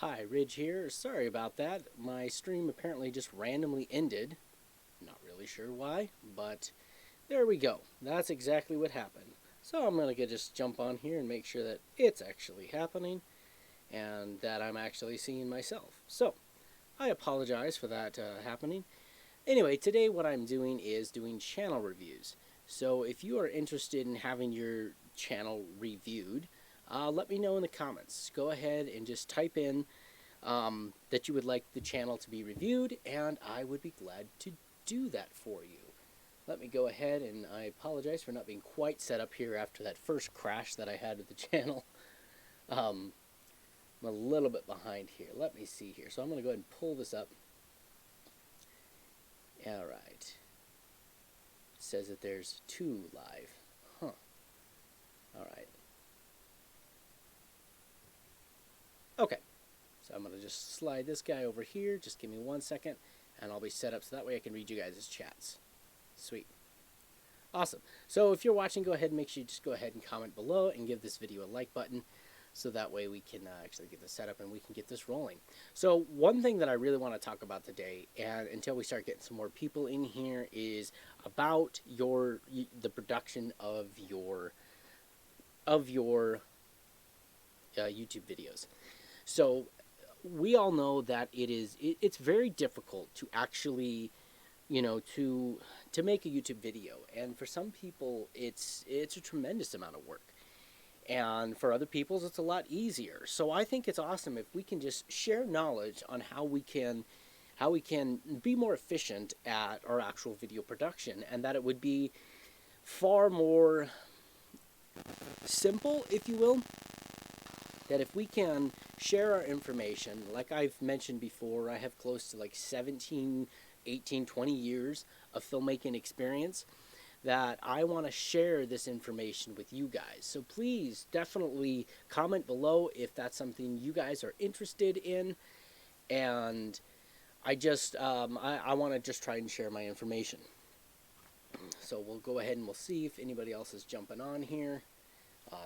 Hi, Ridge here. Sorry about that. My stream apparently just randomly ended. Not really sure why, but there we go. That's exactly what happened. So I'm going to just jump on here and make sure that it's actually happening and that I'm actually seeing myself. So I apologize for that happening. Anyway, today what I'm doing is doing channel reviews. So if you are interested in having your channel reviewed, let me know in the comments. Go ahead and just type in that you would like the channel to be reviewed, and I would be glad to do that for you. Let me go ahead, and I apologize for not being quite set up here after that first crash that I had with the channel. I'm a little bit behind here. Let me see here. So I'm going to go ahead and pull this up. All right. It says that there's 2 live. Huh. All right. Okay. So I'm going to just slide this guy over here. Just give me 1 second, and I'll be set up so that way I can read you guys' chats. Sweet. Awesome. So if you're watching, go ahead and make sure you just go ahead and comment below and give this video a like button so that way we can actually get this set up and we can get this rolling. So one thing that I really want to talk about today, and until we start getting some more people in here, is about the production of your YouTube videos. So we all know that it's very difficult to actually to make a YouTube video, and for some people it's a tremendous amount of work, and for other people it's a lot easier. So I think it's awesome if we can just share knowledge on how we can be more efficient at our actual video production, and that it would be far more simple, if you will, that if we can share our information. Like I've mentioned before, I have close to like 17, 18, 20 years of filmmaking experience, that I want to share this information with you guys. So please definitely comment below if that's something you guys are interested in, and I want to just try and share my information. So we'll go ahead and we'll see if anybody else is jumping on here.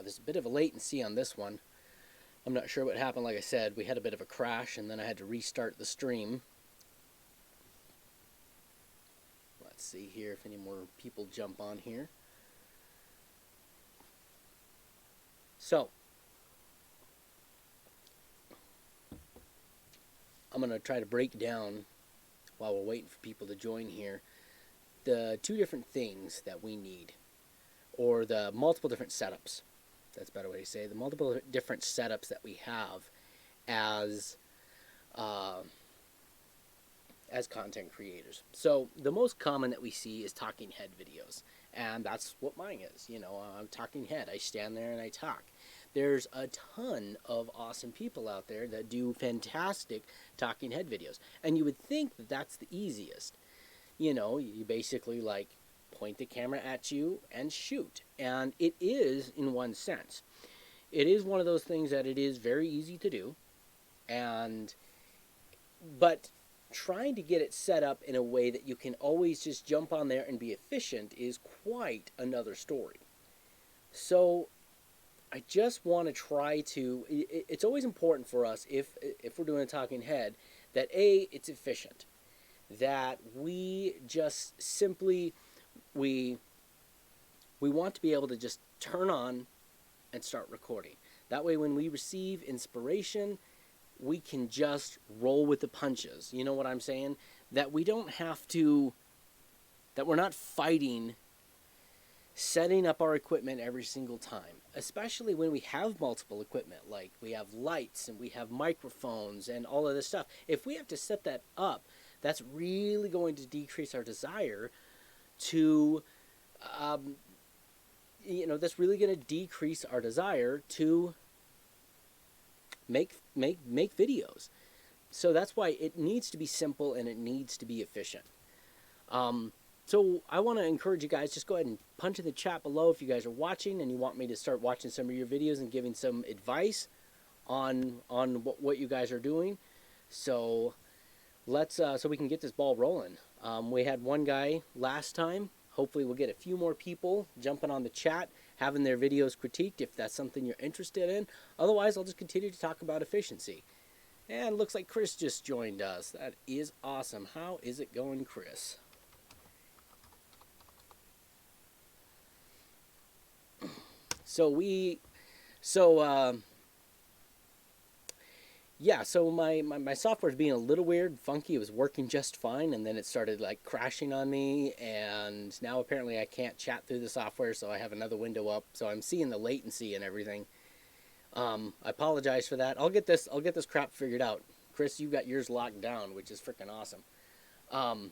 There's a bit of a latency on this one. I'm not sure what happened. Like I said, we had a bit of a crash and then I had to restart the stream. Let's see here if any more people jump on here. So I'm going to try to break down, while we're waiting for people to join here, the 2 different things that we need, or the multiple different setups. That's a better way to say it. The multiple different setups that we have as content creators. So the most common that we see is talking head videos, and that's what mine is. I'm talking head. I stand there and I talk. There's a ton of awesome people out there that do fantastic talking head videos, and you would think that that's the easiest. You basically point the camera at you and shoot, and it is in one sense. It is one of those things that it is very easy to do, but trying to get it set up in a way that you can always just jump on there and be efficient is quite another story. So I just want to try to, it's always important for us, if we're doing a talking head, that it's efficient, that we just simply, we want to be able to just turn on and start recording. That way when we receive inspiration, we can just roll with the punches. You know what I'm saying? That we don't have to, that we're not fighting setting up our equipment every single time, especially when we have multiple equipment, like we have lights and we have microphones and all of this stuff. If we have to set that up, that's really going to decrease our desire to that's really going to decrease our desire to make videos. So that's why it needs to be simple and it needs to be efficient. So I want to encourage you guys, just go ahead and punch in the chat below if you guys are watching and you want me to start watching some of your videos and giving some advice on what you guys are doing. So let's so we can get this ball rolling. We had one guy last time. Hopefully we'll get a few more people jumping on the chat, having their videos critiqued if that's something you're interested in. Otherwise, I'll just continue to talk about efficiency. And looks like Chris just joined us. That is awesome. How is it going, Chris? So we, so yeah, so my software's being a little weird, funky. It was working just fine, and then it started like crashing on me, and now apparently I can't chat through the software, so I have another window up, so I'm seeing the latency and everything. I apologize for that. I'll get this crap figured out. Chris, you got yours locked down, which is freaking awesome. Um,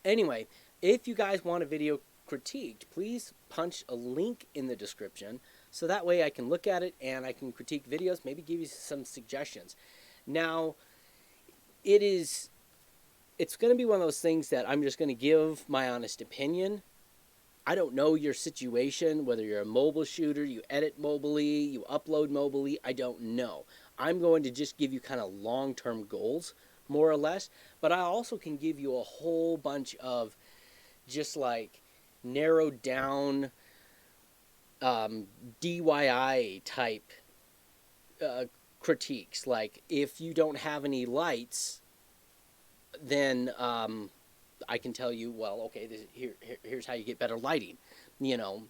anyway, if you guys want a video critiqued, please punch a link in the description so that way I can look at it and I can critique videos, maybe give you some suggestions. Now, it's going to be one of those things that I'm just going to give my honest opinion. I don't know your situation, whether you're a mobile shooter, you edit mobily, you upload mobily, I don't know. I'm going to just give you kind of long-term goals, more or less, but I also can give you a whole bunch of just like narrowed down DIY type uh, critiques. Like if you don't have any lights, then I can tell you, well, okay, here's how you get better lighting,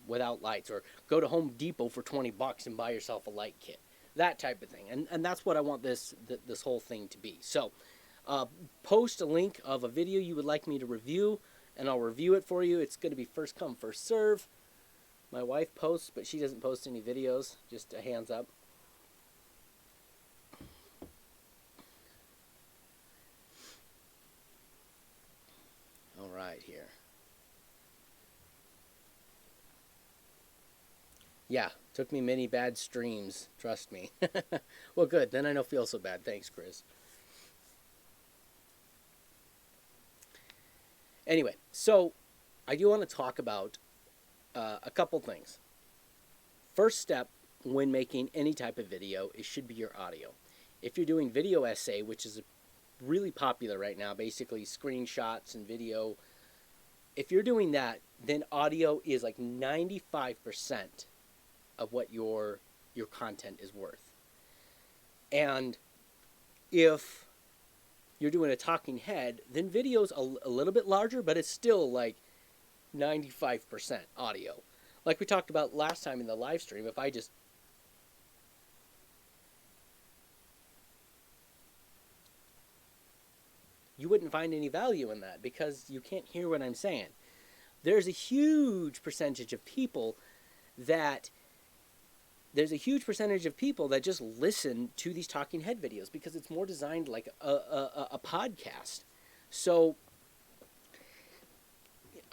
without lights, or go to Home Depot for $20 and buy yourself a light kit, that type of thing, and that's what I want this whole thing to be. So, post a link of a video you would like me to review, and I'll review it for you. It's going to be first come, first serve. My wife posts, but she doesn't post any videos. Just a hands up. All right, here. Yeah, took me many bad streams, trust me. Well, good, then I don't feel so bad. Thanks, Chris. Anyway, so I do want to talk about a couple things. First step when making any type of video, it should be your audio. If you're doing video essay, which is really popular right now, basically screenshots and video, if you're doing that, then audio is like 95% of what your content is worth. And if you're doing a talking head, then video's a little bit larger, but it's still like 95% audio. Like we talked about last time in the live stream, if I just you wouldn't find any value in that because you can't hear what I'm saying. There's a huge percentage of people that just listen to these talking head videos because it's more designed like a podcast. So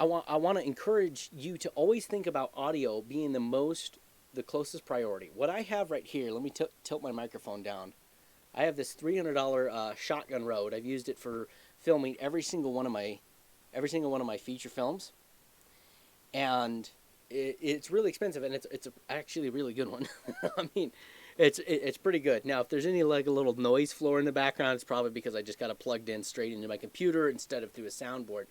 I want to encourage you to always think about audio being the closest priority. What I have right here, let me tilt my microphone down. I have this $300 Shotgun Rode. I've used it for filming every single one of my feature films, and it's really expensive, and it's actually a really good one. I mean, it's pretty good. Now, if there's any like a little noise floor in the background, it's probably because I just got it plugged in straight into my computer instead of through a soundboard.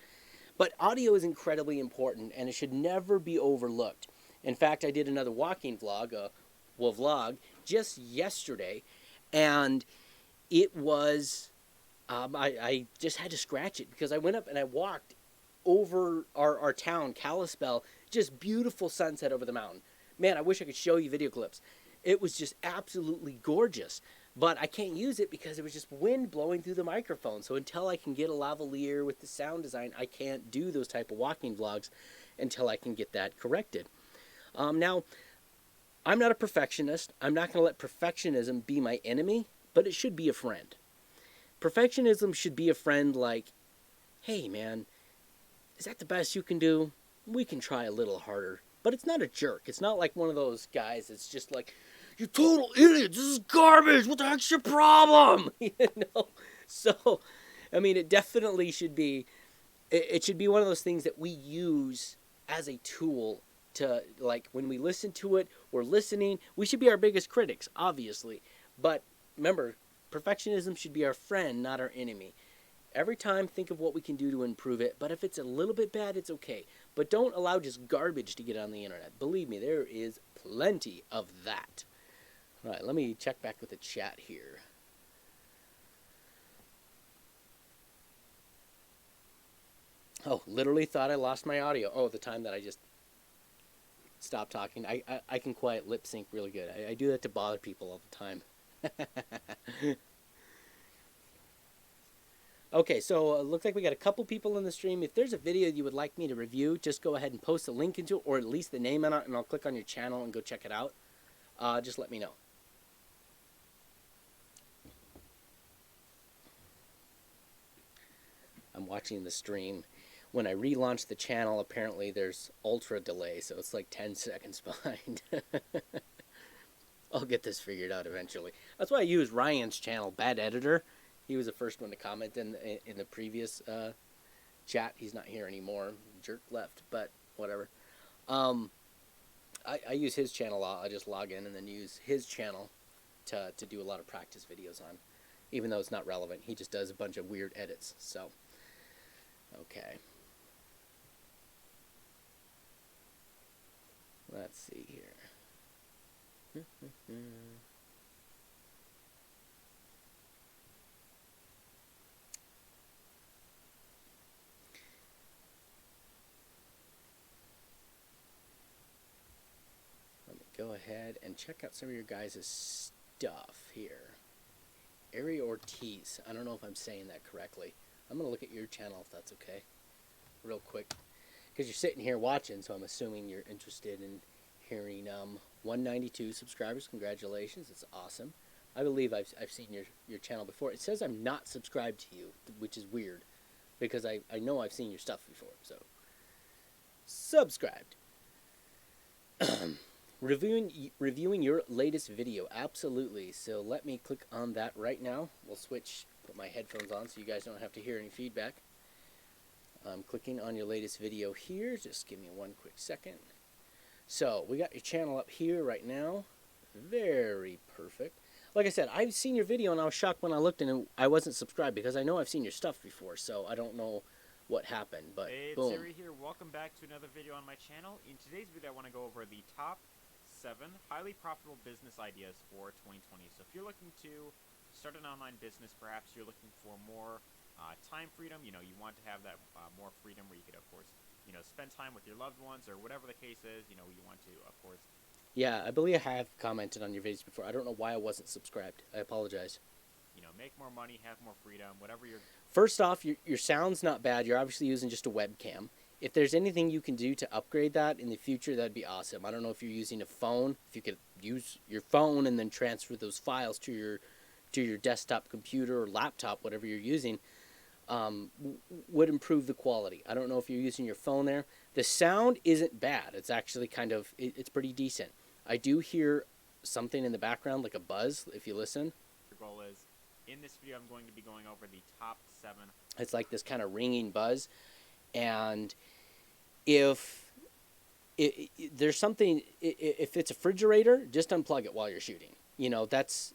But audio is incredibly important, and it should never be overlooked. In fact, I did another walking vlog just yesterday, and it was, I just had to scratch it because I went up and I walked over our town, Kalispell, just beautiful sunset over the mountain. Man, I wish I could show you video clips. It was just absolutely gorgeous. But I can't use it because it was just wind blowing through the microphone. So until I can get a lavalier with the sound design, I can't do those type of walking vlogs until I can get that corrected. Now, I'm not a perfectionist. I'm not going to let perfectionism be my enemy, but it should be a friend. Perfectionism should be a friend like, hey man, is that the best you can do? We can try a little harder. But it's not a jerk. It's not like one of those guys that's just like, you total idiot, this is garbage, what the heck's your problem? So, I mean, it definitely should be, it should be one of those things that we use as a tool to, like, when we listen to it, we're listening. We should be our biggest critics, obviously. But remember, perfectionism should be our friend, not our enemy. Every time, think of what we can do to improve it. But if it's a little bit bad, it's okay. But don't allow just garbage to get on the internet. Believe me, there is plenty of that. All right, let me check back with the chat here. Oh, literally thought I lost my audio. Oh, the time that I just stopped talking. I can quiet lip sync really good. I do that to bother people all the time. Okay, so looks like we got a couple people in the stream. If there's a video you would like me to review, just go ahead and post a link into it, or at least the name on it, and I'll click on your channel and go check it out. Just let me know. I'm watching the stream. When I relaunch the channel, apparently there's ultra delay, so it's like 10 seconds behind. I'll get this figured out eventually. That's why I use Ryan's channel, Bad Editor. He was the first one to comment in the previous chat. He's not here anymore. Jerk left, but whatever. I use his channel a lot. I just log in and then use his channel to do a lot of practice videos on. Even though it's not relevant, he just does a bunch of weird edits. So, okay. Let's see here. Let me go ahead and check out some of your guys' stuff here. Ari Ortiz. I don't know if I'm saying that correctly. I'm going to look at your channel if that's okay. Real quick. Because you're sitting here watching, so I'm assuming you're interested in hearing 192 subscribers. Congratulations. It's awesome. I believe I've seen your channel before. It says I'm not subscribed to you, which is weird. Because I know I've seen your stuff before. So, subscribed. Reviewing your latest video. Absolutely. So let me click on that right now. We'll switch, put my headphones on so you guys don't have to hear any feedback. I'm clicking on your latest video here. Just give me one quick second. So we got your channel up here right now. Very perfect. Like I said, I've seen your video and I was shocked when I looked and I wasn't subscribed because I know I've seen your stuff before. So I don't know what happened, but hey, it's boom. Ari here. Welcome back to another video on my channel. In today's video, I want to go over the top 7 highly profitable business ideas for 2020. So if you're looking to start an online business, perhaps you're looking for more time freedom, you want to have that more freedom where you could, of course, spend time with your loved ones or whatever the case is, you want to, of course. Yeah, I believe I have commented on your videos before. I don't know why I wasn't subscribed. I apologize. Make more money, have more freedom, whatever you're... First off, your sound's not bad. You're obviously using just a webcam. If there's anything you can do to upgrade that in the future, that'd be awesome. I don't know if you're using a phone. If you could use your phone and then transfer those files to your desktop computer or laptop, whatever you're using, would improve the quality. I don't know if you're using your phone there. The sound isn't bad. It's actually it's pretty decent. I do hear something in the background, like a buzz, if you listen. Your goal is, in this video, I'm going to be going over the top 7. It's like this kind of ringing buzz. And if there's something, if it's a refrigerator, just unplug it while you're shooting. That's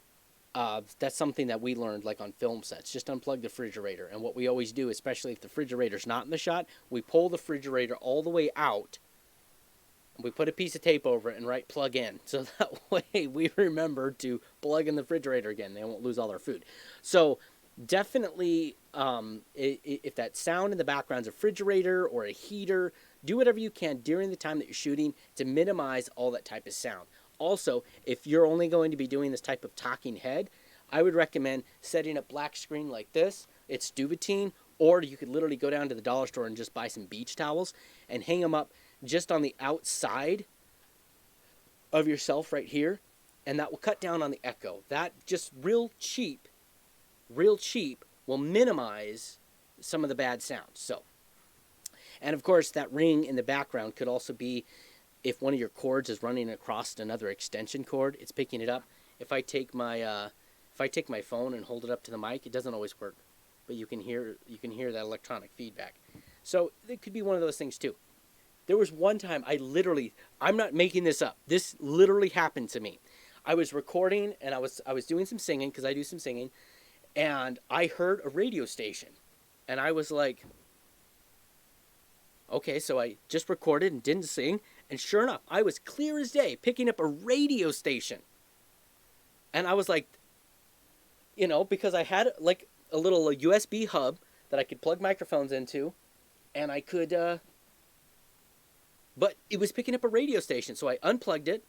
something that we learned like on film sets. Just unplug the refrigerator. And what we always do, especially if the refrigerator's not in the shot, we pull the refrigerator all the way out. And we put a piece of tape over it and write plug in. So that way we remember to plug in the refrigerator again. They won't lose all their food. So definitely, if that sound in the background is a refrigerator or a heater, do whatever you can during the time that you're shooting to minimize all that type of sound. Also, if you're only going to be doing this type of talking head, I would recommend setting up black screen like this. It's Duvetine, or you could literally go down to the dollar store and just buy some beach towels and hang them up just on the outside of yourself right here, and that will cut down on the echo. That just real cheap will minimize some of the bad sounds. So, and of course that ring in the background could also be if one of your cords is running across another extension cord, it's picking it up. If I take my phone and hold it up to the mic, it doesn't always work, but you can hear that electronic feedback. So it could be one of those things too. There was one time I'm not making this up. This literally happened to me. I was recording and I was doing some singing because I do some singing. And I heard a radio station, and I was like, okay, so I just recorded and didn't sing, and sure enough, I was clear as day picking up a radio station. And I was like, because I had like a little USB hub that I could plug microphones into, and I could, but it was picking up a radio station, so I unplugged it,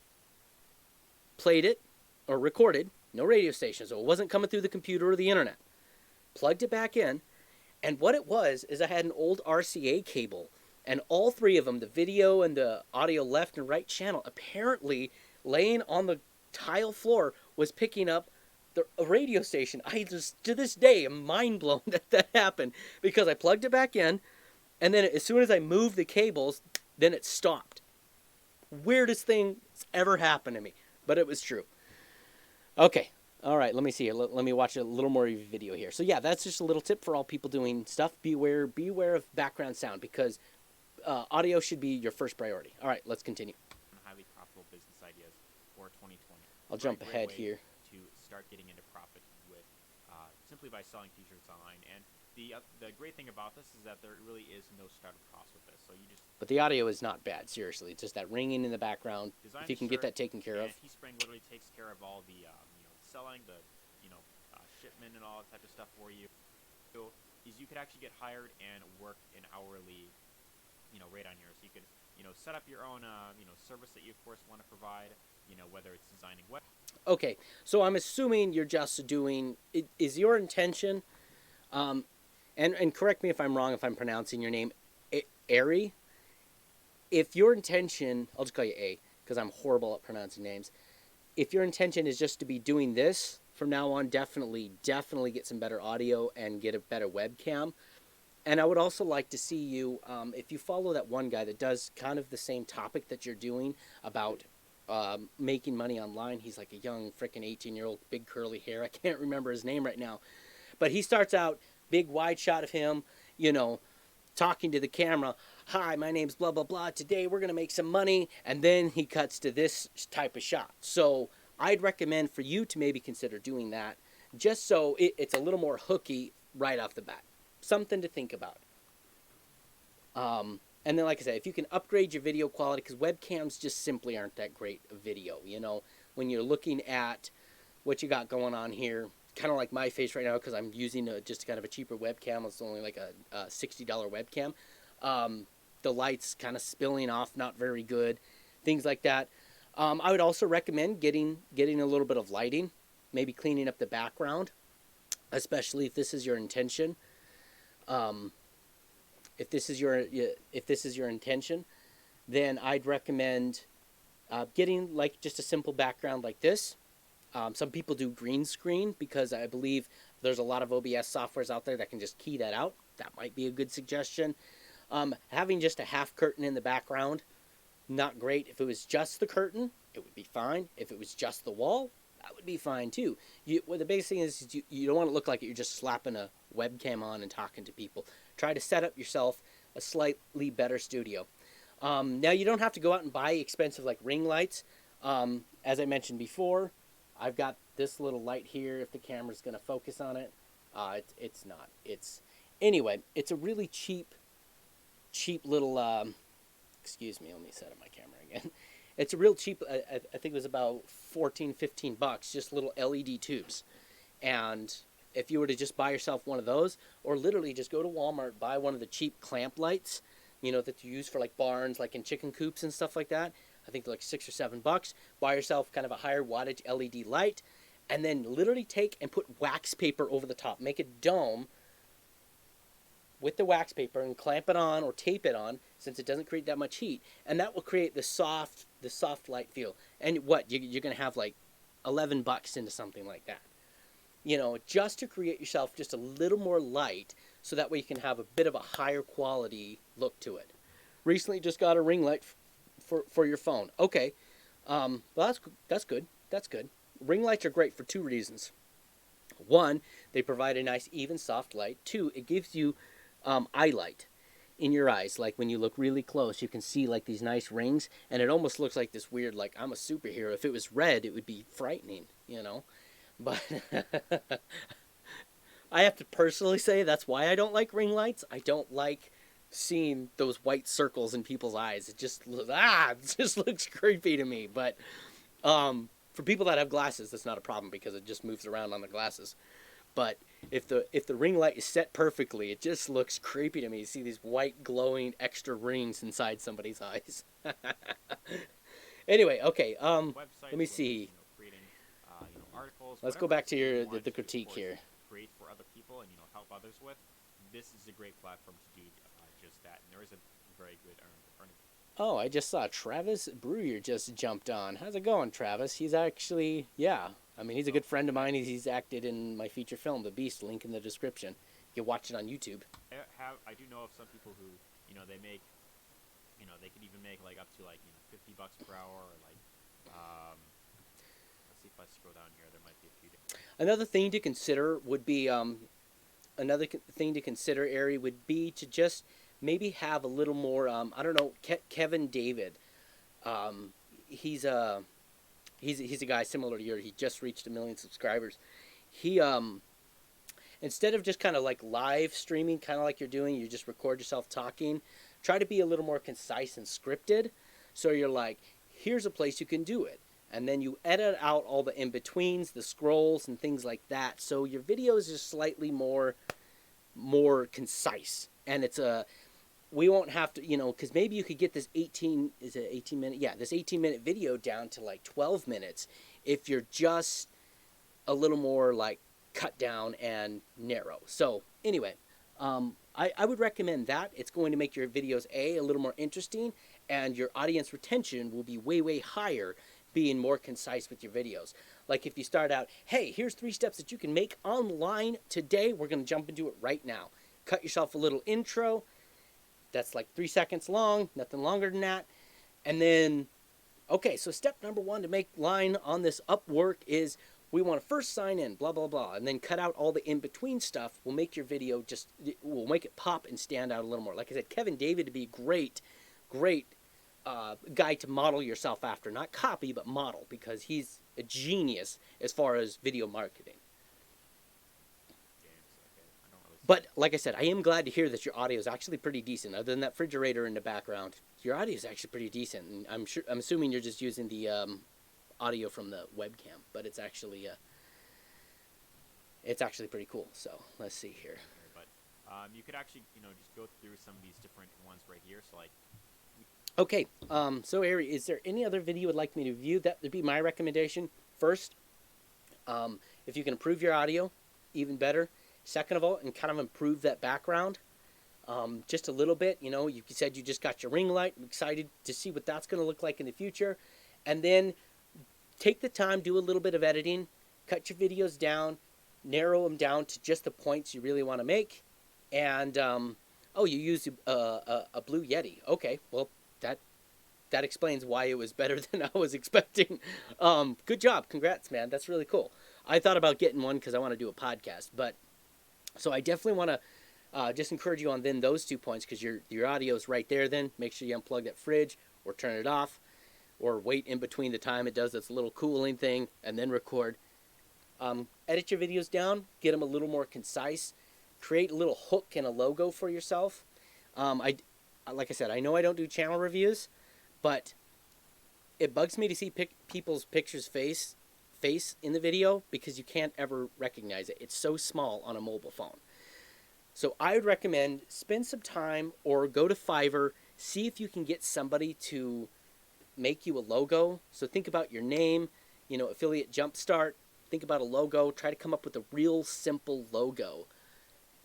played it, or recorded, no radio station, so it wasn't coming through the computer or the internet. Plugged it back in, and what it was is I had an old RCA cable, and all three of them, the video and the audio left and right channel, apparently laying on the tile floor was picking up a radio station. I just, to this day, am mind blown that that happened, because I plugged it back in, and then as soon as I moved the cables, then it stopped. Weirdest thing that's ever happened to me, but it was true. Okay, all right, let me see here. Let me watch a little more video here. So yeah, that's just a little tip for all people doing stuff. Beware of background sound, because audio should be your first priority. All right, let's continue. Highly profitable business ideas for 2020. I'll jump ahead way here to start getting into profit with simply by selling t-shirts online. And the great thing about this is that there really is no startup cost with this. So you just But the audio is not bad, seriously. It's just that ringing in the background. design If you the can get shirt, that taken care of. and Teespring literally takes care of all the selling, the shipment and all that type of stuff for you. So is you could actually get hired and work an hourly rate on yours. You could set up your own service that you of course want to provide. Whether it's designing web. Okay, so I'm assuming you're just doing. Is your intention, and correct me if I'm wrong if I'm pronouncing your name, Ari? If your intention, I'll just call you A, because I'm horrible at pronouncing names. If your intention is just to be doing this from now on, definitely get some better audio and get a better webcam. And I would also like to see you, if you follow that one guy that does kind of the same topic that you're doing about making money online. He's like a young freaking 18-year-old, big curly hair. I can't remember his name right now. But he starts out, big wide shot of him, talking to the camera. Hi, my name's blah, blah, blah. Today we're going to make some money. And then he cuts to this type of shot. So I'd recommend for you to maybe consider doing that, just so it's a little more hooky right off the bat. Something to think about. And then, like I said, if you can upgrade your video quality, because webcams just simply aren't that great of video, when you're looking at what you got going on here, kind of like my face right now, because I'm using just kind of a cheaper webcam. It's only like a $60 webcam. The light's kind of spilling off, not very good, things like that. I would also recommend getting a little bit of lighting, maybe cleaning up the background, especially if this is your intention. If this is your intention, then I'd recommend getting like just a simple background like this. Some people do green screen, because I believe there's a lot of OBS softwares out there that can just key that out. That might be a good suggestion. Having just a half curtain in the background, not great. If it was just the curtain, it would be fine. If it was just the wall, that would be fine too. Well, the biggest thing is you don't want to look like you're just slapping a webcam on and talking to people. Try to set up yourself a slightly better studio. Now, you don't have to go out and buy expensive like ring lights. As I mentioned before, I've got this little light here. If the camera's going to focus on it, it's not. Anyway, it's a really cheap little. Excuse me, let me set up my camera again. It's a real cheap. I think it was about $14-15, just little LED tubes, and if you were to just buy yourself one of those, or literally just go to Walmart, buy one of the cheap clamp lights, that you use for like barns, like in chicken coops and stuff like that. I think they're like $6 or $7. Buy yourself kind of a higher wattage LED light, and then literally take and put wax paper over the top. Make a dome with the wax paper and clamp it on or tape it on, since it doesn't create that much heat, and that will create the soft light feel. And what you're gonna have like $11 into something like that. Just to create yourself just a little more light, so that way you can have a bit of a higher quality look to it. Recently just got a ring light for your phone. Okay, well that's good. That's good. Ring lights are great for two reasons. One, they provide a nice even soft light. Two, it gives you eye light in your eyes. Like when you look really close, you can see like these nice rings, and it almost looks like this weird, like I'm a superhero. If it was red, it would be frightening, But I have to personally say that's why I don't like ring lights. I don't like seeing those white circles in people's eyes. It just looks creepy to me. But for people that have glasses, that's not a problem, because it just moves around on the glasses. But if the ring light is set perfectly, it just looks creepy to me. You see these white glowing extra rings inside somebody's eyes. Anyway, okay. Websites, Let me whether it's, see. creating, articles, Let's go whatever back it to is that you your want the to, of critique course, here. create for other people and help others with. This is a great platform to do just that, and there is a very good earning. Oh, I just saw Travis Brewer just jumped on. How's it going, Travis? He's actually, yeah. I mean, he's a good friend of mine. He's acted in my feature film, The Beast. Link in the description. You can watch it on YouTube. I do know of some people who they make they could even make like up to like $50 per hour, or like let's see if I scroll down here, there might be a few different. Another thing to consider would be Ari, would be to just maybe have a little more. I don't know, Kevin David. He's a guy similar to yours. He just reached 1 million subscribers. He instead of just kind of like live streaming, kind of like you're doing, you just record yourself talking. Try to be a little more concise and scripted. So you're like, here's a place you can do it. And then you edit out all the in-betweens, the scrolls, and things like that. So your video is just slightly more concise. And we won't have to, because maybe you could get this 18-minute? Yeah, this 18-minute video down to like 12 minutes if you're just a little more like cut down and narrow. So anyway, I would recommend that. It's going to make your videos a little more interesting, and your audience retention will be way higher being more concise with your videos. Like if you start out, hey, here's 3 steps that you can make online today. We're going to jump into it right now. Cut yourself a little intro. That's like 3 seconds long, nothing longer than that. And then, okay, so step number 1 to make line on this Upwork is we want to first sign in, blah, blah, blah, and then cut out all the in-between stuff. Will make your video will make it pop and stand out a little more. Like I said, Kevin David to be great guy to model yourself after. Not copy, but model, because he's a genius as far as video marketing. But like I said, I am glad to hear that your audio is actually pretty decent. Other than that refrigerator in the background, your audio is actually pretty decent. And I'm assuming you're just using the audio from the webcam, but it's actually pretty cool. So let's see here. But you could actually just go through some of these different ones right here. So like. Okay. So Ari, is there any other video you would like me to review? That would be my recommendation. First, if you can improve your audio, even better. Second of all, and kind of improve that background just a little bit. You said you just got your ring light. I'm excited to see what that's going to look like in the future. And then take the time, do a little bit of editing, cut your videos down, narrow them down to just the points you really want to make. And, you use a Blue Yeti. Okay, well, that explains why it was better than I was expecting. Good job. Congrats, man. That's really cool. I thought about getting one because I want to do a podcast, but so I definitely want to just encourage you on then those 2 points, because your audio is right there. Then make sure you unplug that fridge or turn it off, or wait in between the time it does this little cooling thing and then record. Edit your videos down, get them a little more concise, create a little hook and a logo for yourself. Like I said, I know I don't do channel reviews, but it bugs me to see people's pictures face in the video, because you can't ever recognize it. It's so small on a mobile phone. So I would recommend spend some time or go to Fiverr, see if you can get somebody to make you a logo. So think about your name, Affiliate Jumpstart. Think about a logo. Try to come up with a real simple logo.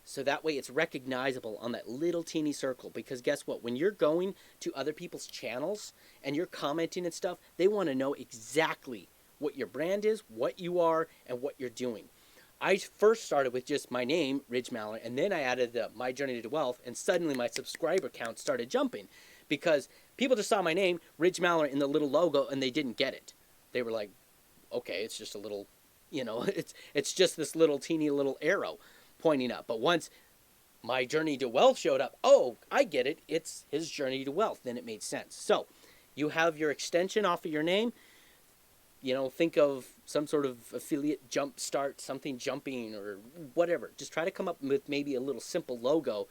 So that way it's recognizable on that little teeny circle. Because guess what? When you're going to other people's channels and you're commenting and stuff, they want to know exactly what your brand is, what you are, and what you're doing. I first started with just my name, Ridge Mallard, and then I added the My Journey to Wealth, and suddenly my subscriber count started jumping, because people just saw my name, Ridge Mallard, in the little logo, and they didn't get it. They were like, okay, it's just a little, it's just this little teeny little arrow pointing up. But once My Journey to Wealth showed up, oh, I get it, it's his journey to wealth. Then it made sense. So you have your extension off of your name. Think of some sort of affiliate jumpstart, something jumping or whatever. Just try to come up with maybe a little simple logo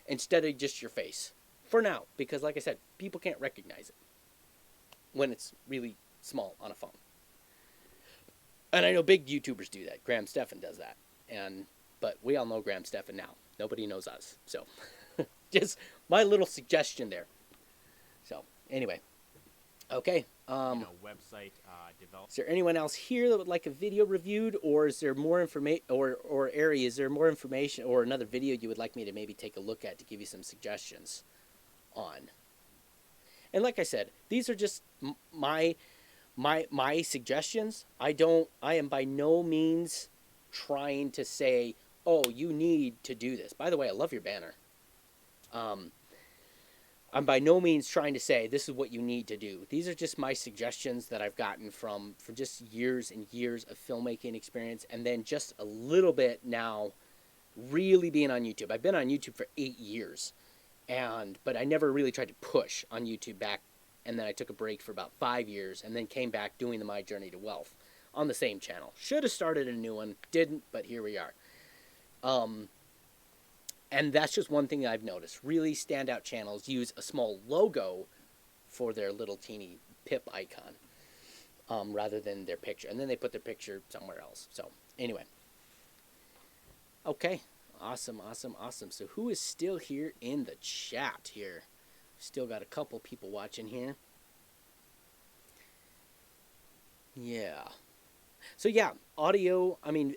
instead of just your face. For now, because like I said, people can't recognize it when it's really small on a phone. And I know big YouTubers do that. Graham Stephan does that. But we all know Graham Stephan now. Nobody knows us. So just my little suggestion there. So anyway, okay. Website development. Is there anyone else here that would like a video reviewed, or is there more information, or Ari, is there more information or another video you would like me to maybe take a look at to give you some suggestions on? And like I said, these are just my suggestions. I am by no means trying to say, oh, you need to do this. By the way, I love your banner. I'm by no means trying to say this is what you need to do. These are just my suggestions that I've gotten from just years and years of filmmaking experience, and then just a little bit now really being on YouTube. I've been on YouTube for 8 years, but I never really tried to push on YouTube back, and then I took a break for about 5 years, and then came back doing the My Journey to Wealth on the same channel. Should have started a new one, didn't, but here we are. And that's just one thing that I've noticed. Really standout channels use a small logo for their little teeny pip icon rather than their picture. And then they put their picture somewhere else. So anyway. Okay. Awesome. So who is still here in the chat here? Still got a couple people watching here. Yeah. So yeah, audio, I mean...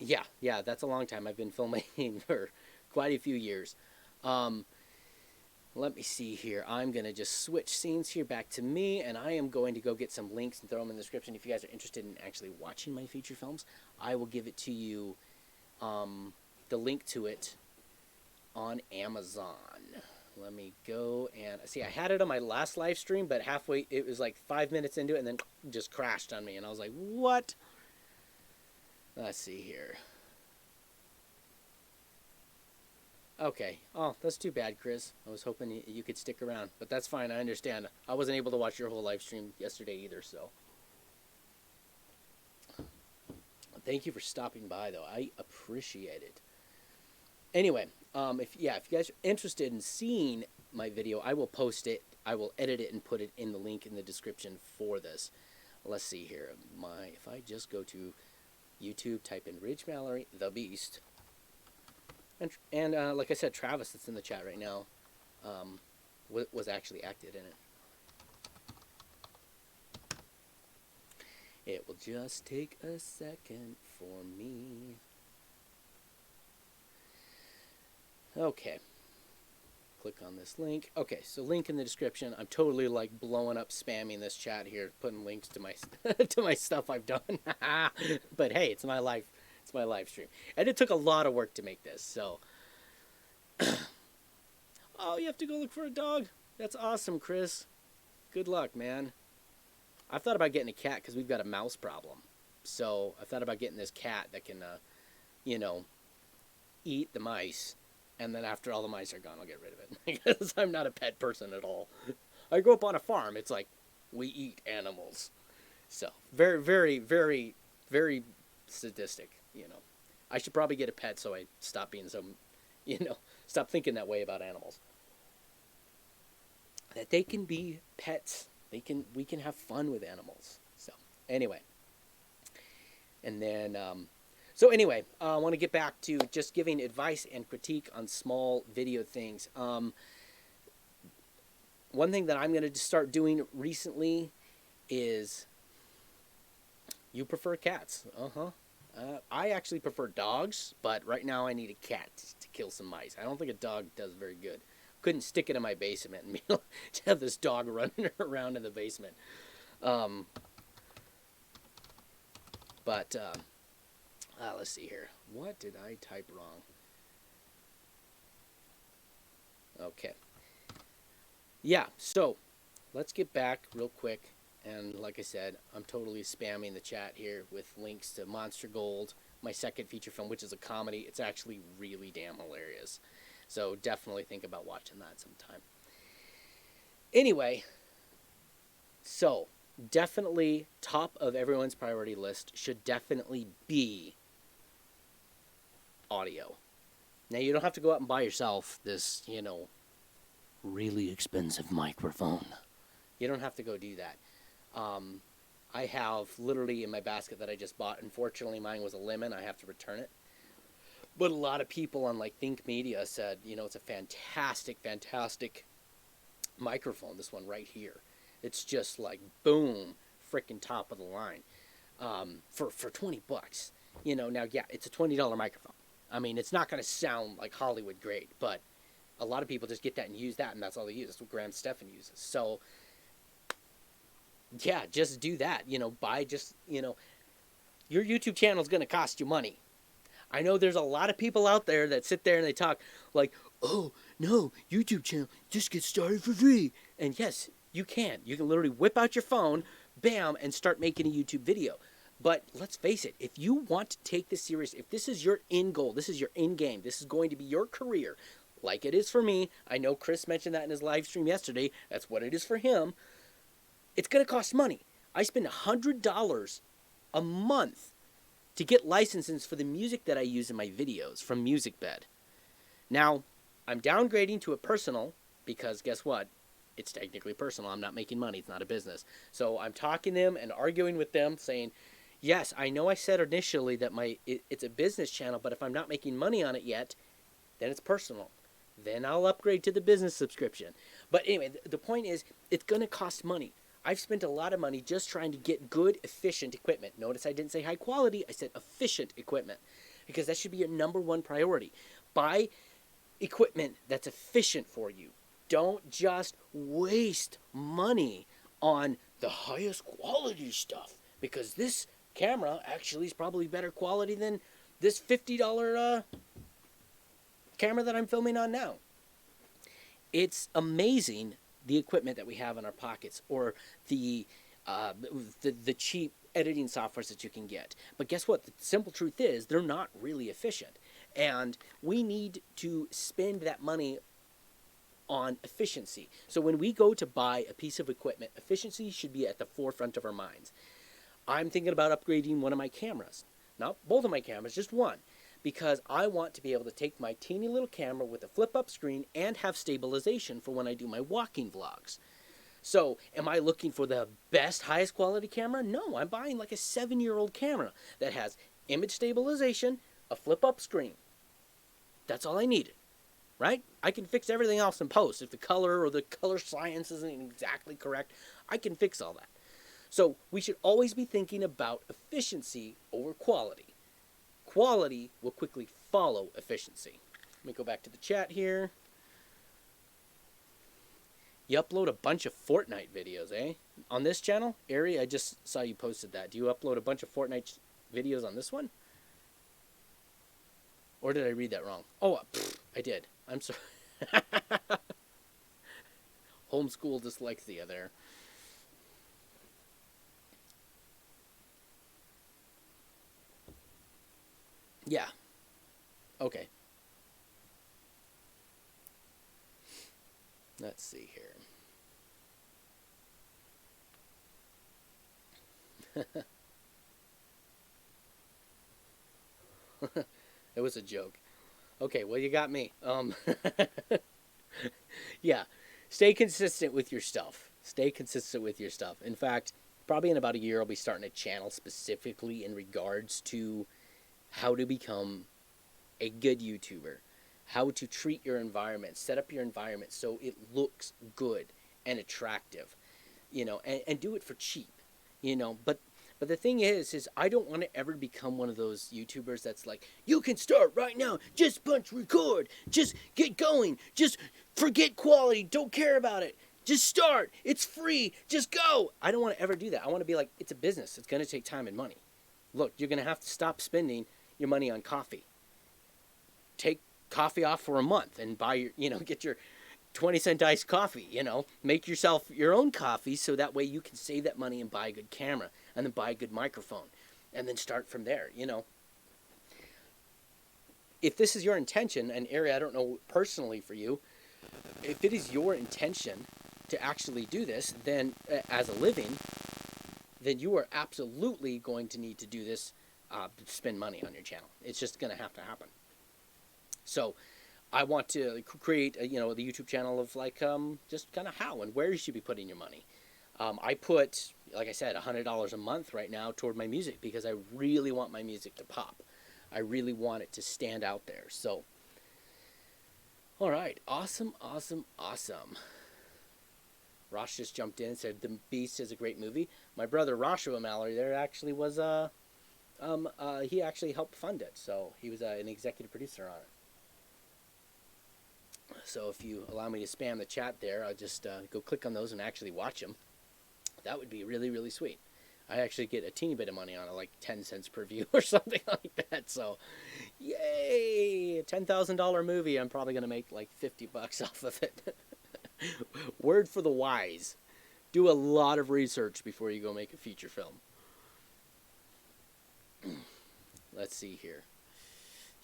Yeah, that's a long time. I've been filmmaking for quite a few years. Let me see here. I'm going to just switch scenes here back to me, and I am going to go get some links and throw them in the description. If you guys are interested in actually watching my feature films, I will give it to you, the link to it on Amazon. Let me go and see. I had it on my last live stream, but halfway, it was like 5 minutes into it, and then just crashed on me, and I was like, what? Let's see here. Okay. Oh, that's too bad, Chris. I was hoping you could stick around, but that's fine. I understand. I wasn't able to watch your whole live stream yesterday either, so. Thank you for stopping by, though. I appreciate it. Anyway, if you guys are interested in seeing my video, I will post it. I will edit it and put it in the link in the description for this. Let's see here. If I just go to YouTube, type in Ridge Mallory, the Beast, and like I said, Travis that's in the chat right now was actually acted in it. It will just take a second for me. Okay. Click on this link. Okay, so link in the description. I'm totally like blowing up spamming this chat here, putting links to my to my stuff I've done. But hey, it's my live stream. And it took a lot of work to make this, so oh, you have to go look for a dog? That's awesome, Chris. Good luck, man. I've thought about getting a cat because we've got a mouse problem. So I've thought about getting this cat that can eat the mice. And then after all the mice are gone, I'll get rid of it. Because I'm not a pet person at all. I grew up on a farm. It's like, we eat animals. So, very, very, very, very sadistic, I should probably get a pet so I stop being so, stop thinking that way about animals. That they can be pets. We can have fun with animals. So, anyway. And then, I want to get back to just giving advice and critique on small video things. One thing that I'm going to start doing recently is, you prefer cats. I actually prefer dogs, but right now I need a cat to kill some mice. I don't think a dog does very good. Couldn't stick it in my basement and to have this dog running around in the basement. Let's see here. What did I type wrong? Okay. Yeah, so let's get back real quick. And like I said, I'm totally spamming the chat here with links to Monster Gold, my second feature film, which is a comedy. It's actually really damn hilarious. So definitely think about watching that sometime. Anyway, so definitely top of everyone's priority list should definitely be audio. Now, you don't have to go out and buy yourself this, really expensive microphone. You don't have to go do that. I have literally in my basket that I just bought. Unfortunately, mine was a lemon. I have to return it. But a lot of people on like Think Media said, it's a fantastic, fantastic microphone. This one right here, it's just like boom, freaking top of the line, for $20. Now yeah, it's a $20 microphone. I mean, it's not going to sound like Hollywood grade, but a lot of people just get that and use that, and that's all they use. That's what Graham Stephan uses. So yeah, just do that. Buy just your YouTube channel is going to cost you money. I know there's a lot of people out there that sit there and they talk like, oh, no, YouTube channel, just get started for free. And yes, you can. You can literally whip out your phone, bam, and start making a YouTube video. But let's face it, if you want to take this serious, if this is your end goal, this is your end game, this is going to be your career, like it is for me. I know Chris mentioned that in his live stream yesterday. That's what it is for him. It's going to cost money. I spend $100 a month to get licenses for the music that I use in my videos from MusicBed. Now, I'm downgrading to a personal because guess what? It's technically personal. I'm not making money. It's not a business. So I'm talking to them and arguing with them saying, yes, I know I said initially that it's a business channel, but if I'm not making money on it yet, then it's personal. Then I'll upgrade to the business subscription. But anyway, the point is, it's going to cost money. I've spent a lot of money just trying to get good, efficient equipment. Notice I didn't say high quality. I said efficient equipment because that should be your number one priority. Buy equipment that's efficient for you. Don't just waste money on the highest quality stuff because this camera actually is probably better quality than this $50 camera that I'm filming on now. It's amazing the equipment that we have in our pockets or the cheap editing softwares that you can get. But guess what? The simple truth is they're not really efficient. And we need to spend that money on efficiency. So when we go to buy a piece of equipment, efficiency should be at the forefront of our minds. I'm thinking about upgrading one of my cameras. Not both of my cameras, just one. Because I want to be able to take my teeny little camera with a flip-up screen and have stabilization for when I do my walking vlogs. So, am I looking for the best, highest quality camera? No, I'm buying like a 7-year-old camera that has image stabilization, a flip-up screen. That's all I needed, right? I can fix everything else in post. If the color or the color science isn't exactly correct, I can fix all that. So, we should always be thinking about efficiency over quality. Quality will quickly follow efficiency. Let me go back to the chat here. You upload a bunch of Fortnite videos, eh? On this channel? Ari, I just saw you posted that. Do you upload a bunch of Fortnite videos on this one? Or did I read that wrong? Oh, I did. I'm sorry. Homeschool dyslexia there. Yeah. Okay. Let's see here. It was a joke. Okay, well, you got me. Yeah. Stay consistent with your stuff. Stay consistent with your stuff. In fact, probably in about a year, I'll be starting a channel specifically in regards to how to become a good YouTuber, how to treat your environment, set up your environment so it looks good and attractive, and do it for cheap, but the thing is I don't want to ever become one of those YouTubers that's like, you can start right now, just punch record, just get going, just forget quality, don't care about it, just start, it's free, just go. I don't want to ever do that. I want to be like, it's a business, it's going to take time and money. Look, you're going to have to stop spending your money on coffee. Take coffee off for a month and buy your, get your 20-cent iced coffee, make yourself your own coffee so that way you can save that money and buy a good camera and then buy a good microphone and then start from there, If this is your intention, and Ari, I don't know personally for you, if it is your intention to actually do this, then as a living, then you are absolutely going to need to do this, spend money on your channel. It's just going to happen. So I want to create, the YouTube channel of like, just kind of how and where you should be putting your money. I put, like I said, $100 a month right now toward my music because I really want my music to pop. I really want it to stand out there. So, all right, awesome, awesome, awesome. Rosh just jumped in and said The Beast is a great movie. My brother Roshua Mallory there actually was he actually helped fund it, so he was an executive producer on it. So if you allow me to spam the chat there, I'll just go click on those and actually watch them. That would be really, really sweet. I actually get a teeny bit of money on it, like 10 cents per view or something like that. So, yay! A $10,000 movie. I'm probably going to make like $50 off of it. Word for the wise. Do a lot of research before you go make a feature film. Let's see here.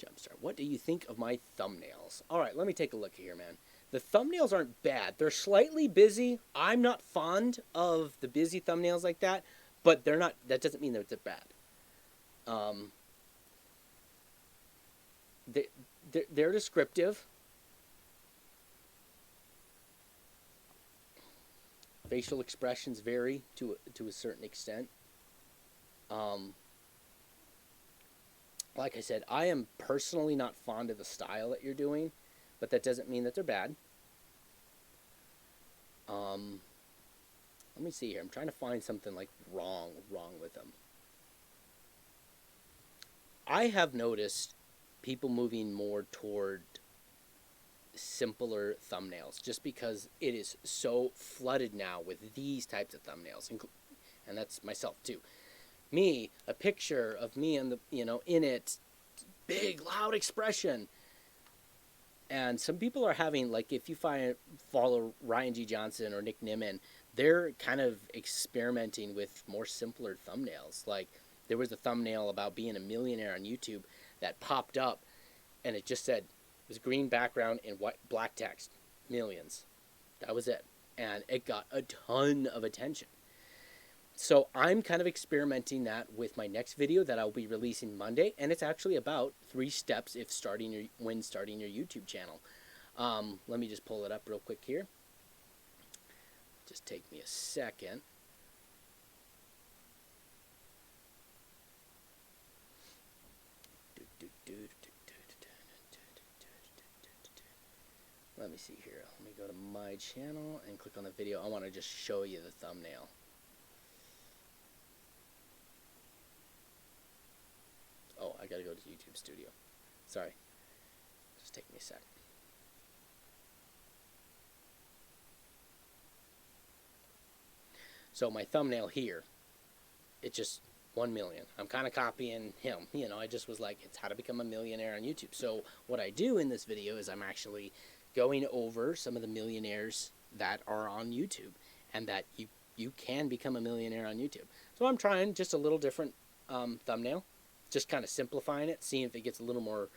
Jumpstart. What do you think of my thumbnails? All right, let me take a look here, man. The thumbnails aren't bad. They're slightly busy. I'm not fond of the busy thumbnails like that, but they're not. That doesn't mean that they're bad. They're descriptive. Facial expressions vary to a certain extent. Like I said, I am personally not fond of the style that you're doing, but that doesn't mean that they're bad. Let me see here. I'm trying to find something like wrong with them. I have noticed people moving more toward simpler thumbnails just because it is so flooded now with these types of thumbnails, and that's myself too. Me, a picture of me in the, in it, big loud expression. And some people are having, like, if you follow Ryan G. Johnson or Nick Nimmin, they're kind of experimenting with more simpler thumbnails. Like, there was a thumbnail about being a millionaire on YouTube that popped up, and it just said, it was green background and black text, millions. That was it. And it got a ton of attention. So I'm kind of experimenting that with my next video that I'll be releasing Monday, and it's actually about 3 steps when starting your YouTube channel. Let me just pull it up real quick here. Just take me a second. Let me see here. Let me go to my channel and click on the video. I want to just show you the thumbnail. Oh, I gotta go to YouTube Studio. Sorry. Just take me a sec. So my thumbnail here, it's just 1 million. I'm kind of copying him. I just was like, it's how to become a millionaire on YouTube. So what I do in this video is I'm actually going over some of the millionaires that are on YouTube and that you can become a millionaire on YouTube. So I'm trying just a little different thumbnail. Just kind of simplifying it, seeing if it gets a little more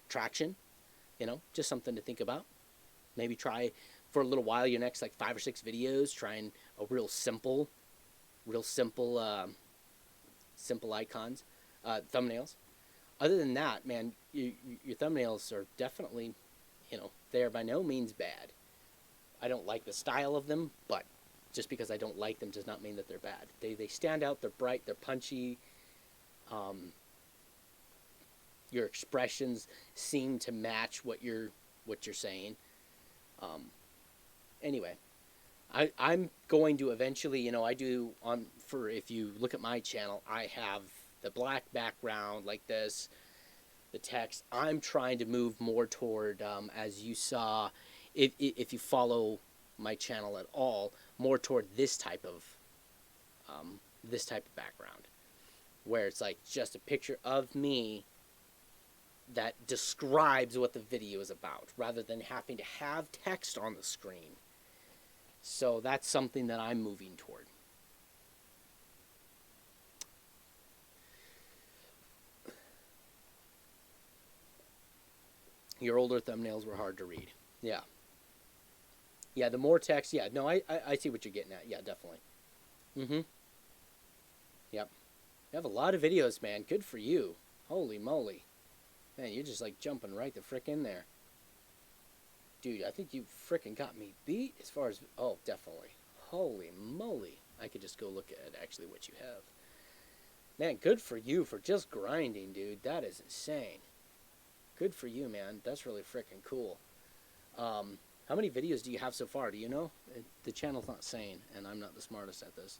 traction, just something to think about. Maybe try for a little while your next like 5 or 6 videos, trying a real simple icons, thumbnails. Other than that, man, your thumbnails are definitely, they are by no means bad. I don't like the style of them, but just because I don't like them does not mean that they're bad. They stand out, they're bright, they're punchy. Your expressions seem to match what you're saying. Anyway, I'm going to eventually, I do if you look at my channel, I have the black background like this, the text. I'm trying to move more toward, as you saw, if you follow my channel at all, more toward this type of background, where it's like just a picture of me that describes what the video is about, rather than having to have text on the screen. So that's something that I'm moving toward. Your older thumbnails were hard to read. Yeah. Yeah, the more text, yeah. No, I see what you're getting at. Yeah, definitely. Yep. You have a lot of videos, man. Good for you. Holy moly. Man, you're just like jumping right the frick in there. Dude, I think you frickin' got me beat as far as... Oh, definitely. Holy moly. I could just go look at actually what you have. Man, good for you for just grinding, dude. That is insane. Good for you, man. That's really freaking cool. How many videos do you have so far? Do you know? The channel's not saying, and I'm not the smartest at this.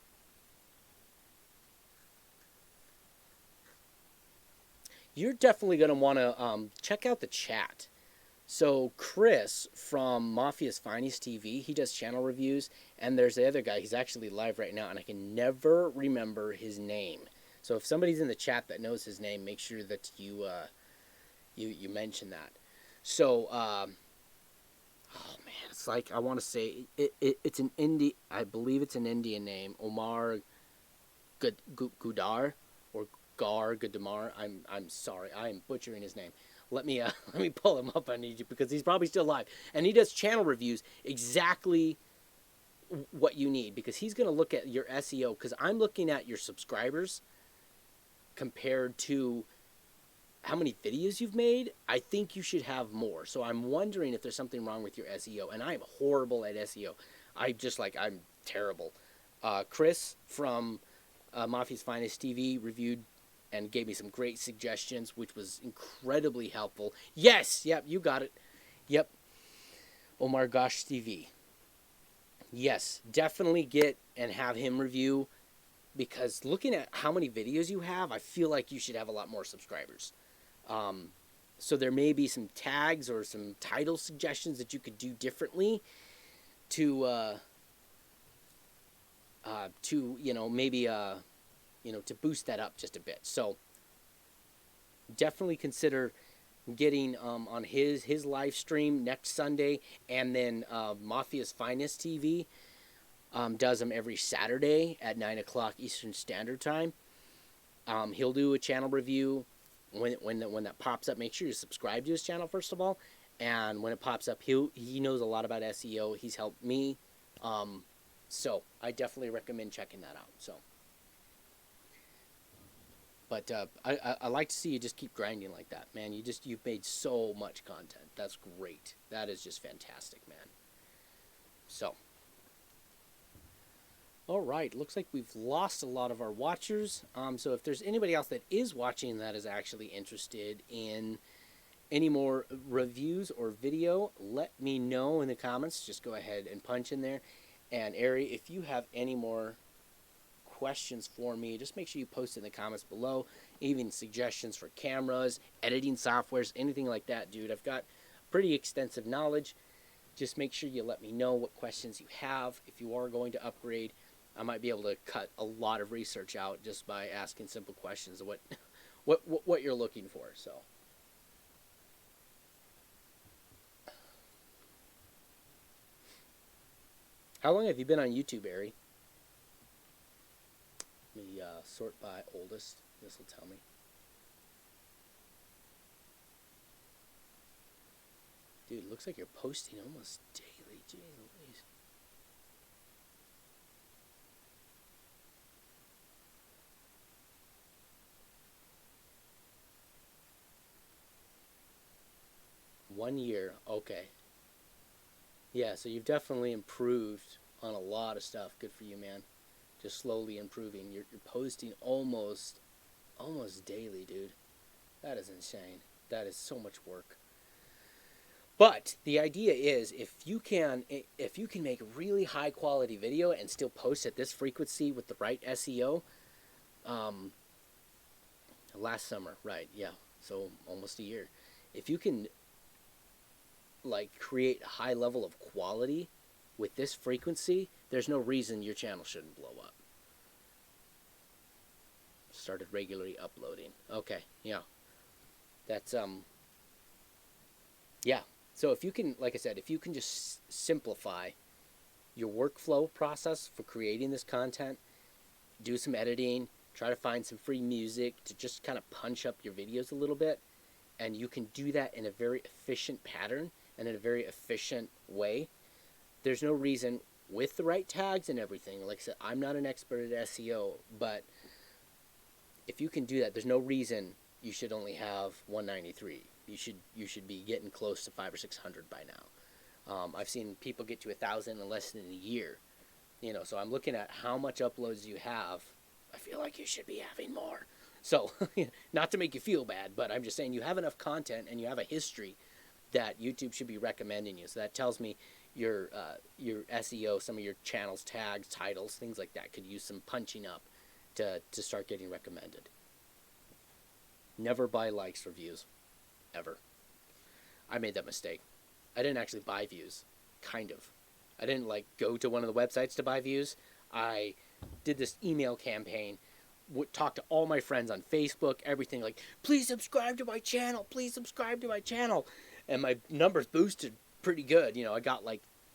You're definitely going to want to check out the chat. So Chris from Mafia's Finest TV, he does channel reviews, and there's the other guy. He's actually live right now, and I can never remember his name. So if somebody's in the chat that knows his name, make sure that you mention that. So oh man, it's like I want to say it's an I believe it's an Indian name, Omar Gudar or Gar Gudamar. I'm sorry, I am butchering his name. Let me let me pull him up on YouTube because he's probably still alive, and he does channel reviews exactly what you need, because he's going to look at your SEO, because I'm looking at your subscribers compared to how many videos you've made. I think you should have more. So I'm wondering if there's something wrong with your SEO, and I'm horrible at SEO. I'm terrible. Chris from Mafia's Finest TV reviewed and gave me some great suggestions, which was incredibly helpful. Yes, yep, you got it. Yep, Omar Gosh TV. Yes, definitely get and have him review, because looking at how many videos you have, I feel like you should have a lot more subscribers. So there may be some tags or some title suggestions that you could do differently to maybe to boost that up just a bit. So definitely consider getting on his live stream next Sunday, and then Mafia's Finest TV does them every Saturday at 9 o'clock Eastern Standard Time. He'll do a channel review when that pops up. Make sure you subscribe to his channel first of all, and when it pops up, he knows a lot about SEO. He's helped me, so I definitely recommend checking that out. So. But I like to see you just keep grinding like that, man. You've made so much content. That's great. That is just fantastic, man. So, all right. Looks like we've lost a lot of our watchers. So if there's anybody else that is watching that is actually interested in any more reviews or video, let me know in the comments. Just go ahead and punch in there. And Ari, if you have any more questions for me, just make sure you post in the comments below. Even suggestions for cameras, editing softwares, anything like that, dude. I've got pretty extensive knowledge. Just make sure you let me know what questions you have. If you are going to upgrade, I might be able to cut a lot of research out just by asking simple questions of what you're looking for. So how long have you been on YouTube, Ari? Let me sort by oldest. This will tell me. Dude, looks like you're posting almost daily. Jeez Louise. One year. Okay. Yeah, so you've definitely improved on a lot of stuff. Good for you, man. Just slowly improving. You're posting almost daily, dude. That is insane. That is so much work. But the idea is, if you can make a really high quality video and still post at this frequency with the right SEO, last summer, right? Yeah, so almost a year. If you can create a high level of quality with this frequency, there's no reason your channel shouldn't blow up. Started regularly uploading. Okay, yeah. That's yeah. So if you can, like I said, if you can just simplify your workflow process for creating this content, do some editing, try to find some free music to just kind of punch up your videos a little bit, and you can do that in a very efficient pattern and in a very efficient way, there's no reason, with the right tags and everything, like I said, I'm not an expert at SEO, but if you can do that, there's no reason you should only have 193. You should be getting close to 500 or 600 by now. I've seen people get to 1,000 in less than a year. So I'm looking at how much uploads you have. I feel like you should be having more. So, not to make you feel bad, but I'm just saying you have enough content and you have a history that YouTube should be recommending you. So that tells me your SEO, some of your channel's tags, titles, things like that could use some punching up to start getting recommended. Never buy likes or views. Ever. I made that mistake. I didn't actually buy views. Kind of. I didn't go to one of the websites to buy views. I did this email campaign, talked to all my friends on Facebook, everything please subscribe to my channel, please subscribe to my channel. And my numbers boosted pretty good. I got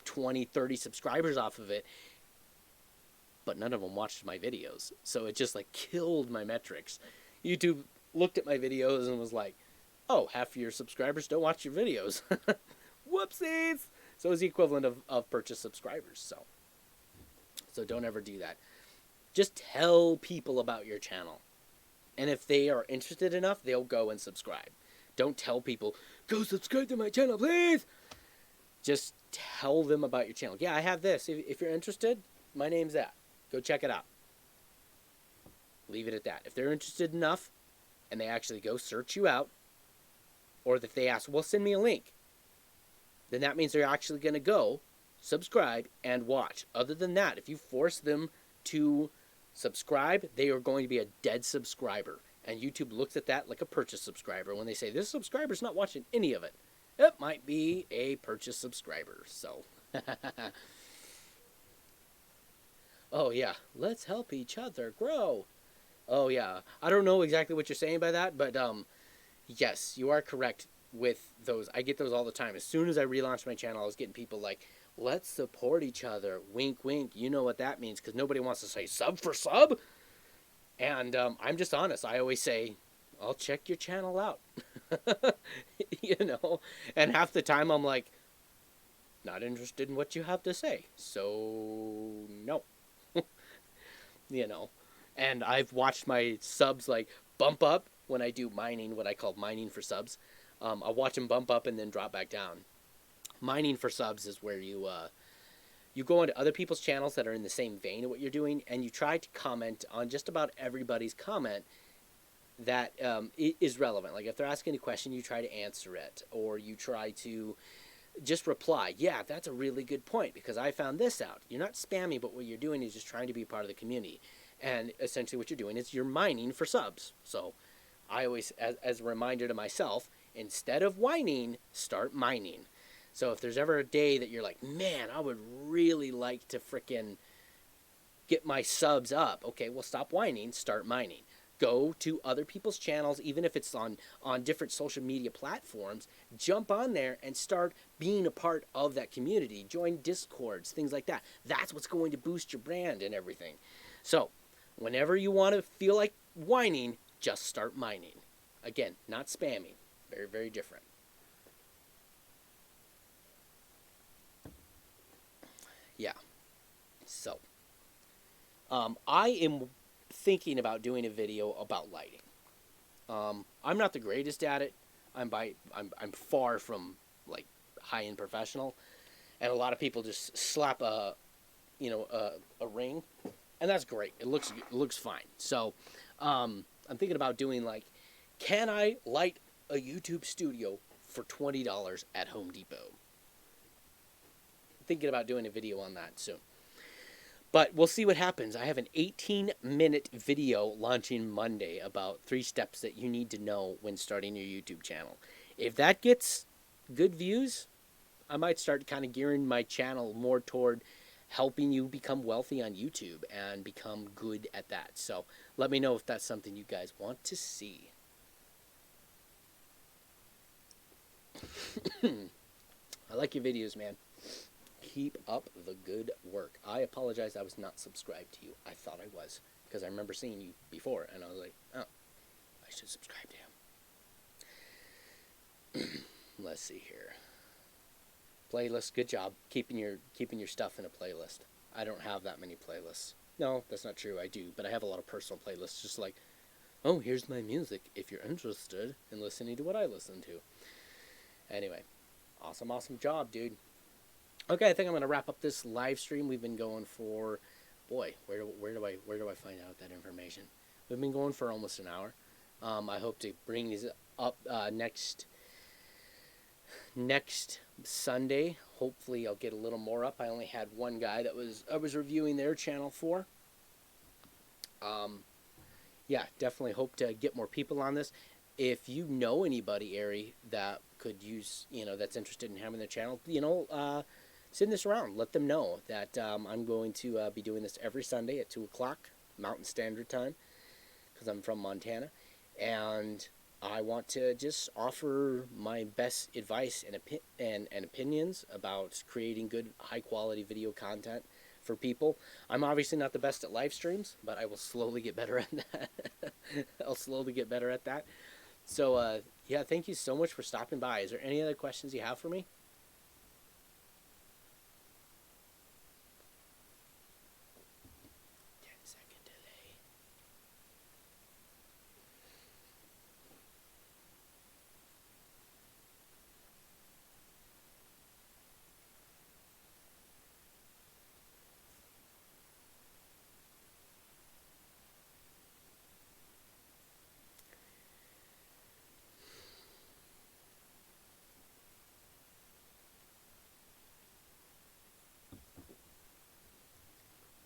20, 30 subscribers off of it, but none of them watched my videos. So it just killed my metrics. YouTube looked at my videos and was like, oh, half of your subscribers don't watch your videos. Whoopsies! So it's the equivalent of purchase subscribers. So don't ever do that. Just tell people about your channel. And if they are interested enough, they'll go and subscribe. Don't tell people, go subscribe to my channel, please! Just tell them about your channel. Yeah, I have this. If you're interested, my name's that. Go check it out. Leave it at that. If they're interested enough, and they actually go search you out, or if they ask, well, send me a link, then that means they're actually going to go, subscribe, and watch. Other than that, if you force them to subscribe, they are going to be a dead subscriber. And YouTube looks at that like a purchase subscriber. When they say, this subscriber's not watching any of it, it might be a purchase subscriber. So, oh yeah, let's help each other grow. Oh yeah, I don't know exactly what you're saying by that, but yes, you are correct with those. I get those all the time. As soon as I relaunched my channel, I was getting people let's support each other. Wink, wink. You know what that means, because nobody wants to say sub for sub. And I'm just honest. I always say, I'll check your channel out. And half the time I'm not interested in what you have to say. So, no. And I've watched my subs bump up when I do mining, what I call mining for subs. I'll watch them bump up and then drop back down. Mining for subs is where you go onto other people's channels that are in the same vein of what you're doing, and you try to comment on just about everybody's comment that is relevant. If they're asking a question, you try to answer it, or you try to just reply, yeah, that's a really good point, because I found this out. You're not spammy, but what you're doing is just trying to be part of the community. And essentially what you're doing is you're mining for subs. So I always, as a reminder to myself, instead of whining, start mining. So if there's ever a day that you're man, I would really like to frickin' get my subs up. Okay, well, stop whining, start mining. Go to other people's channels, even if it's on different social media platforms. Jump on there and start being a part of that community. Join Discords, things like that. That's what's going to boost your brand and everything. So whenever you want to feel like whining, just start mining. Again, not spamming. Very, very different. Yeah. So, I am thinking about doing a video about lighting. I'm not the greatest at it. I'm far from high-end professional, and a lot of people just slap a ring, and that's great. It looks fine. So, I'm thinking about doing can I light a YouTube studio for $20 at Home Depot? Thinking about doing a video on that soon. But we'll see what happens. I have an 18-minute video launching Monday about 3 steps that you need to know when starting your YouTube channel. If that gets good views, I might start kind of gearing my channel more toward helping you become wealthy on YouTube and become good at that. So let me know if that's something you guys want to see. I like your videos, man. Keep up the good work. I apologize I was not subscribed to you. I thought I was, because I remember seeing you before, and I was like, oh, I should subscribe to him. Let's see here. Playlist, good job. Keeping your stuff in a playlist. I don't have that many playlists. No, that's not true. I do, but I have a lot of personal playlists, just oh, here's my music if you're interested in listening to what I listen to. Anyway, awesome job, dude. Okay, I think I'm going to wrap up this live stream. We've been going for, boy, where do I find out that information? We've been going for almost an hour. I hope to bring these up next Sunday. Hopefully, I'll get a little more up. I only had one guy that I was reviewing their channel for. Yeah, definitely hope to get more people on this. If you know anybody, Ari, that could use, that's interested in having their channel, send this around. Let them know that I'm going to be doing this every Sunday at 2 o'clock Mountain Standard Time, because I'm from Montana. And I want to just offer my best advice and opinions about creating good, high-quality video content for people. I'm obviously not the best at live streams, but I will slowly get better at that. I'll slowly get better at that. So, yeah, thank you so much for stopping by. Is there any other questions you have for me? 10-second delay.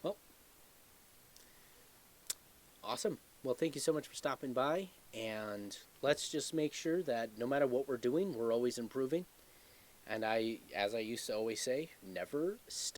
Well, awesome. Well, thank you so much for stopping by. And let's just make sure that no matter what we're doing, we're always improving. And as I used to always say, never stop.